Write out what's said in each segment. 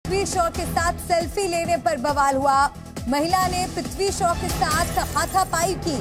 पृथ्वी शॉ के साथ सेल्फी लेने पर बवाल हुआ। महिला ने पृथ्वी शॉ के साथ हाथापाई की।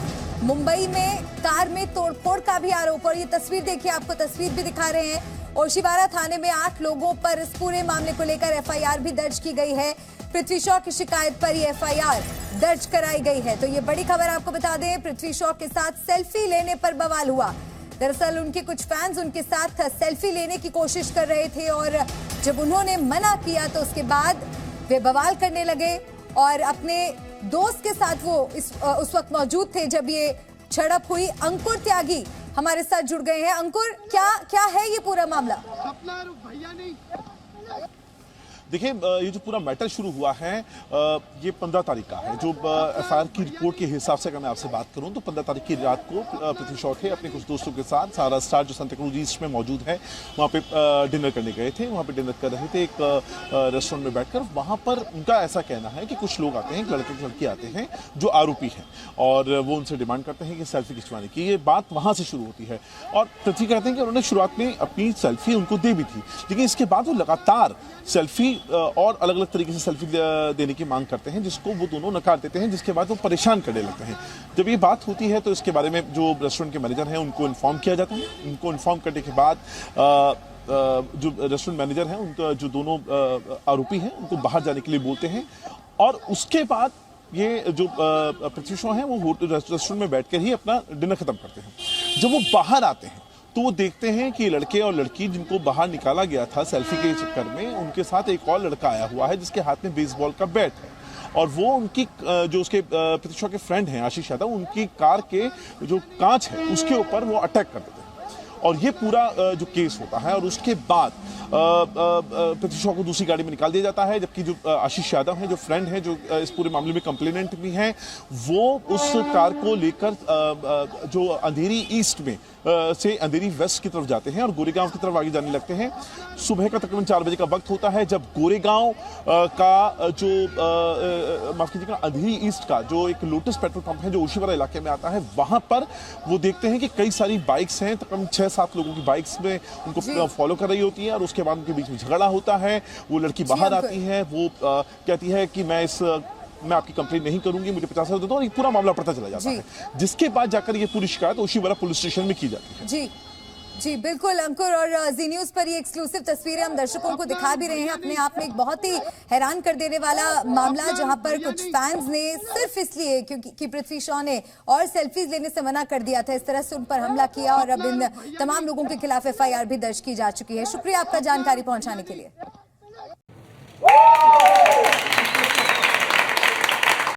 मुंबई में कार में तोड़फोड़ का भी आरोप। और ये तस्वीर देखिए, आपको तस्वीर भी दिखा रहे हैं। ओशिवारा थाने में 8 लोगों पर इस पूरे मामले को लेकर एफआईआर भी दर्ज की गई है। पृथ्वी शॉ की शिकायत पर ये एफआईआर दर्ज कराई गई है। तो ये बड़ी खबर आपको बता दें, पृथ्वी शॉ के साथ सेल्फी लेने पर बवाल हुआ। दरअसल उनके कुछ फैंस उनके साथ सेल्फी लेने की कोशिश कर रहे थे और जब उन्होंने मना किया तो उसके बाद वे बवाल करने लगे और अपने दोस्त के साथ वो उस वक्त मौजूद थे जब ये झड़प हुई। अंकुर त्यागी हमारे साथ जुड़ गए हैं। अंकुर, क्या है ये पूरा मामला? देखिए, ये जो पूरा मैटर शुरू हुआ है ये 15 तारीख का है। जो एफआईआर की रिपोर्ट के हिसाब से अगर मैं आपसे बात करूं तो 15 तारीख की रात को पृथ्वी शॉ थे अपने कुछ दोस्तों के साथ सारा स्टार जो सांताक्रूज ईस्ट में मौजूद है वहाँ पे डिनर करने गए थे। वहाँ पे डिनर कर रहे थे एक रेस्टोरेंट में बैठकर। वहाँ पर उनका ऐसा कहना है कि कुछ लोग आते हैं, लड़के लड़की आते हैं जो आरोपी हैं और वो उनसे डिमांड करते हैं कि सेल्फी खिंचवाने की। ये बात वहाँ से शुरू होती है और पृथ्वी कहते हैं कि उन्होंने शुरुआत में अपनी सेल्फी उनको दे भी थी, लेकिन इसके बाद वो लगातार सेल्फी और अलग अलग तरीके से सेल्फी देने की मांग करते हैं, जिसको वो दोनों नकार देते हैं, जिसके बाद वो परेशान करने लगते हैं। जब ये बात होती है तो इसके बारे में जो रेस्टोरेंट के मैनेजर हैं उनको इन्फॉर्म किया जाता है। उनको इन्फॉर्म करने के बाद जो रेस्टोरेंट मैनेजर हैं उनका जो दोनों आरोपी हैं उनको बाहर जाने के लिए बोलते हैं और उसके बाद ये जो पृथ्वी शॉ हैं वो रेस्टोरेंट में बैठकर ही अपना डिनर खत्म करते हैं। जब वो बाहर आते हैं तो वो देखते हैं कि लड़के और लड़की जिनको बाहर निकाला गया था सेल्फी के चक्कर में, उनके साथ एक और लड़का आया हुआ है जिसके हाथ में बेसबॉल का बैट है और वो उनकी जो उसके पृथ्वी शॉ के फ्रेंड हैं आशीष यादव, उनकी कार के जो कांच है उसके ऊपर वो अटैक कर देते हैं और ये पूरा जो केस होता है। और उसके बाद पृथ्वी शॉ को दूसरी गाड़ी में निकाल दिया जाता है, जबकि जो आशीष यादव हैं जो फ्रेंड हैं जो इस पूरे मामले में कंप्लेनेंट भी हैं, वो उस कार को लेकर जो अंधेरी ईस्ट में से अंधेरी वेस्ट की तरफ जाते हैं और गोरेगांव की तरफ आगे जाने लगते हैं। सुबह का तकरीबन 4 बजे का वक्त होता है जब गोरेगांव का जो माफ कीजिएगा अंधेरी ईस्ट का जो एक लोटस पेट्रोल पंप है जो ओशिवारा इलाके में आता है, वहां पर वो देखते हैं कि कई सारी बाइक्स हैं, तकरीबन 6-7 लोगों की बाइक्स में उनको फॉलो कर रही होती है और उसके बाद उनके बीच में झगड़ा होता है। वो लड़की बाहर आती है, वो कहती है कि मैं आपकी कंप्लेंट नहीं करूंगी, मुझे 50,000 दे दो, और ये पूरा मामला पड़ता चला जाता है, जिसके बाद जाकर ये पूरी शिकायत ओशिवारा पुलिस स्टेशन में की जाती है। जी बिल्कुल अंकुर, और जी न्यूज पर ये एक्सक्लूसिव तस्वीरें हम दर्शकों को दिखा भी रहे हैं। अपने आप में एक बहुत ही हैरान कर देने वाला मामला, जहां पर कुछ फैंस ने सिर्फ इसलिए क्योंकि पृथ्वी शॉ ने और सेल्फीज लेने से मना कर दिया था, इस तरह से उन पर हमला किया और अब इन तमाम लोगों के खिलाफ एफआईआर भी दर्ज की जा चुकी है। शुक्रिया आपका जानकारी पहुंचाने के लिए।